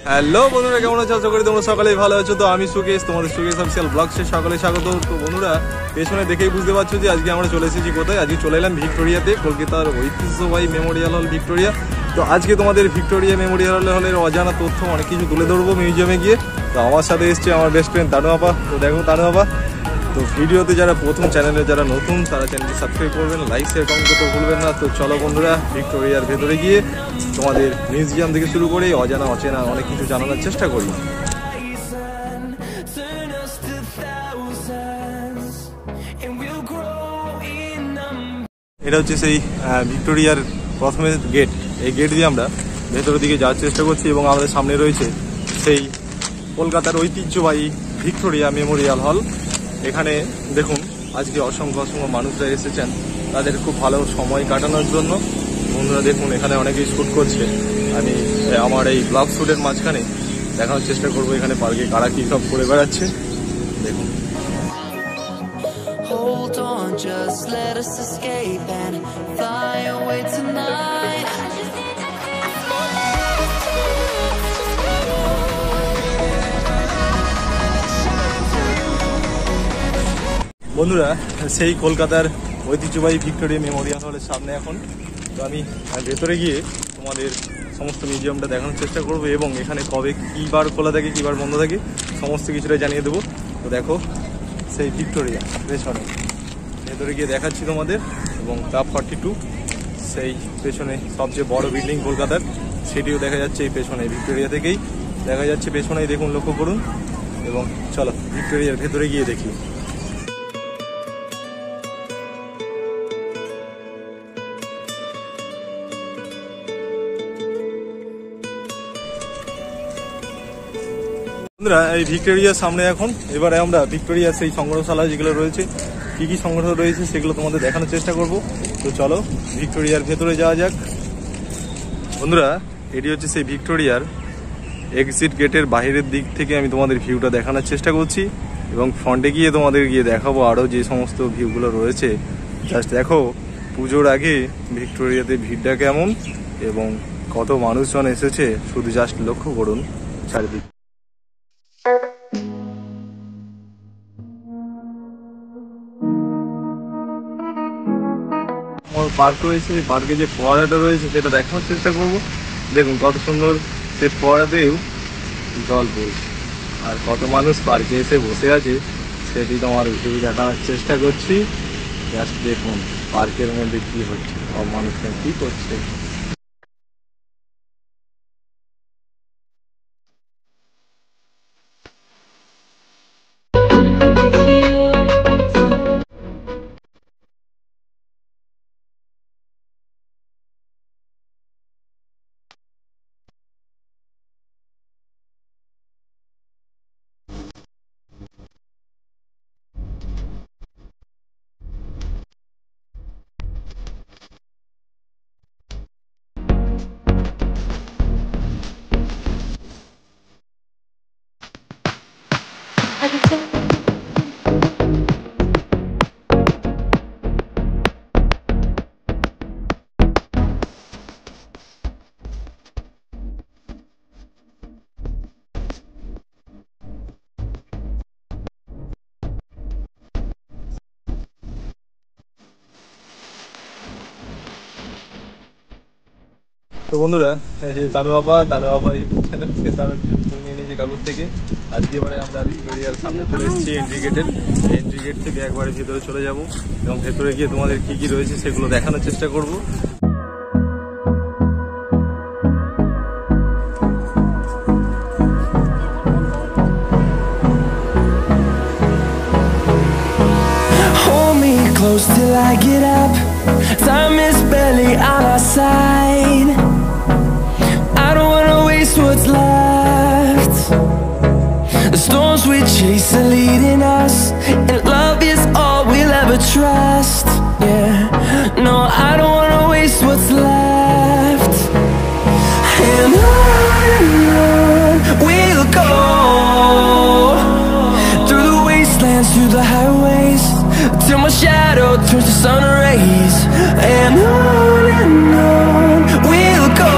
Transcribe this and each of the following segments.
Hello বন্ধুরা, কেমন আছো? আশা করি তোমরা সকালেই ভালো আছো। তো আমি সুকেশ, তোমাদের সুকেশ অফিসিয়াল ব্লগসে সকালে স্বাগত। তো বন্ধুরা, পেছনে দেখেই বুঝতে পারছো যে আজকে আমরা চলে এসেছি কোথায়। আজকে চলে এলাম ভিক্টোরিয়াতে, কলকাতার ঐতিহ্যবাহী মেমোরিয়াল হল ভিক্টোরিয়া। তো আজকে তোমাদের ভিক্টোরিয়া মেমোরিয়াল হলের অজানা তথ্য অনেক কিছু তুলে ধরবো মিউজিয়ামে গিয়ে। তো আমার সাথে এসছে আমার বেস্ট ফ্রেন্ড তানু আপা। তো দেখো তানু আপা, তো ভিডিওতে যারা প্রথম, চ্যানেলে যারা নতুন, তারা চ্যানেলটি সাবস্ক্রাইব করবেন, লাইক শেয়ার কমেন্ট করতে ভুলবেন না। তো চলো বন্ধুরা, ভিক্টোরিয়ার ভেতরে গিয়ে তোমাদের মিউজিয়াম থেকে শুরু করে অজানা অচেনা অনেক কিছু জানানোর চেষ্টা করি। এটা হচ্ছে সেই ভিক্টোরিয়ার প্রথমে গেট। এই গেট দিয়ে আমরা ভেতরের দিকে যাওয়ার চেষ্টা করছি এবং আমাদের সামনে রয়েছে সেই কলকাতার ঐতিহ্যবাহী ভিক্টোরিয়া মেমোরিয়াল হল। এখানে দেখুন, আজকে অসংখ্য অসংখ্য মানুষরা এসেছেন তাদের খুব ভালো সময় কাটানোর জন্য। বন্ধুরা দেখুন, এখানে অনেকেই শ্যুট করছে। আমি আমার এই ব্লগ শ্যুটের মাঝখানে দেখানোর চেষ্টা করবো এখানে পার্কে কারা কী সব করে বেড়াচ্ছে। দেখুন, Hold on, just let us escape and fly away tonight. বন্ধুরা, সেই কলকাতার ঐতিহ্যবাহী ভিক্টোরিয়া মেমোরিয়াল হলের সামনে এখন। তো আমি ভেতরে গিয়ে তোমাদের সমস্ত মিউজিয়ামটা দেখানোর চেষ্টা করবো এবং এখানে কবে কী বার খোলা থাকে, কী বার বন্ধ থাকে, সমস্ত কিছুটাই জানিয়ে দেবো। তো দেখো, সেই ভিক্টোরিয়া পেছনে ভেতরে গিয়ে দেখাচ্ছি তোমাদের। এবং ক্লাব 42 সেই পেছনে সবচেয়ে বড় বিল্ডিং কলকাতার, সেটিও দেখা যাচ্ছে এই পেছনে, ভিক্টোরিয়া থেকেই দেখা যাচ্ছে পেছনেই। দেখুন, লক্ষ্য করুন। এবং চলো ভিক্টোরিয়ার ভেতরে গিয়ে দেখি। বন্ধুরা, এই ভিক্টোরিয়ার সামনে এখন। এবারে আমরা ভিক্টোরিয়ার সেই সংগ্রহশালা যেগুলো রয়েছে, কী কী সংগ্রহ রয়েছে, সেগুলো তোমাদের দেখানোর চেষ্টা করব। তো চলো ভিক্টোরিয়ার ভেতরে যাওয়া যাক। বন্ধুরা, এটি হচ্ছে সেই ভিক্টোরিয়ার এক্সিট গেটের বাইরের দিক থেকে আমি তোমাদের ভিউটা দেখানোর চেষ্টা করছি এবং ফ্রন্টে গিয়ে তোমাদের গিয়ে দেখাবো আরও যে সমস্ত ভিউগুলো রয়েছে। জাস্ট দেখো, পুজোর আগে ভিক্টোরিয়াতে ভিড়টা কেমন এবং কত মানুষজন এসেছে, শুধু জাস্ট লক্ষ্য করুন চারিদিক। পার্ক রয়েছে, পার্কে যে ফোয়ারাটা রয়েছে সেটা দেখানোর চেষ্টা করবো। দেখুন কত সুন্দর সে ফোয়ারাতেও জল পড়ছে আর কত মানুষ পার্কে এসে বসে আছে সেটি তোমার ভিউ দেখানোর চেষ্টা করছি। জাস্ট দেখুন পার্কের মধ্যে কি হচ্ছে, সব মানুষরা কি করছে। তো বন্ধুরা, তানু বাবা নিয়ে নিয়েছে কাগজ থেকে। আজকে এবারে আমরা ভিক্টোরিয়ার সামনে চলে এসেছি এন্ট্রি গেটের। এন্ট্রি গেট থেকে একবারে ভেতরে চলে যাব এবং ভেতরে গিয়ে তোমাদের কি কি রয়েছে সেগুলো দেখানোর চেষ্টা করব। Close till I get up, time is barely on our side. I don't wanna waste what's left. The storms we chase are leading us, and love is all we'll ever trust. Yeah, no, I don't wanna waste what's left. And on we'll go, through the wastelands, through the highways, till my shadow turns to sun rays. And on we'll go.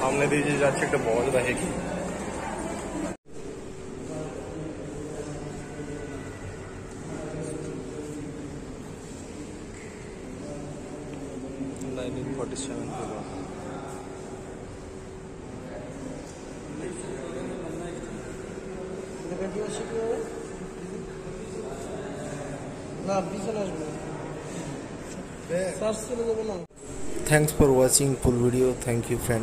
সামনে দিয়ে যে যাচ্ছে একটা বড় দেখে কি Thanks for watching full video. Thank you friend.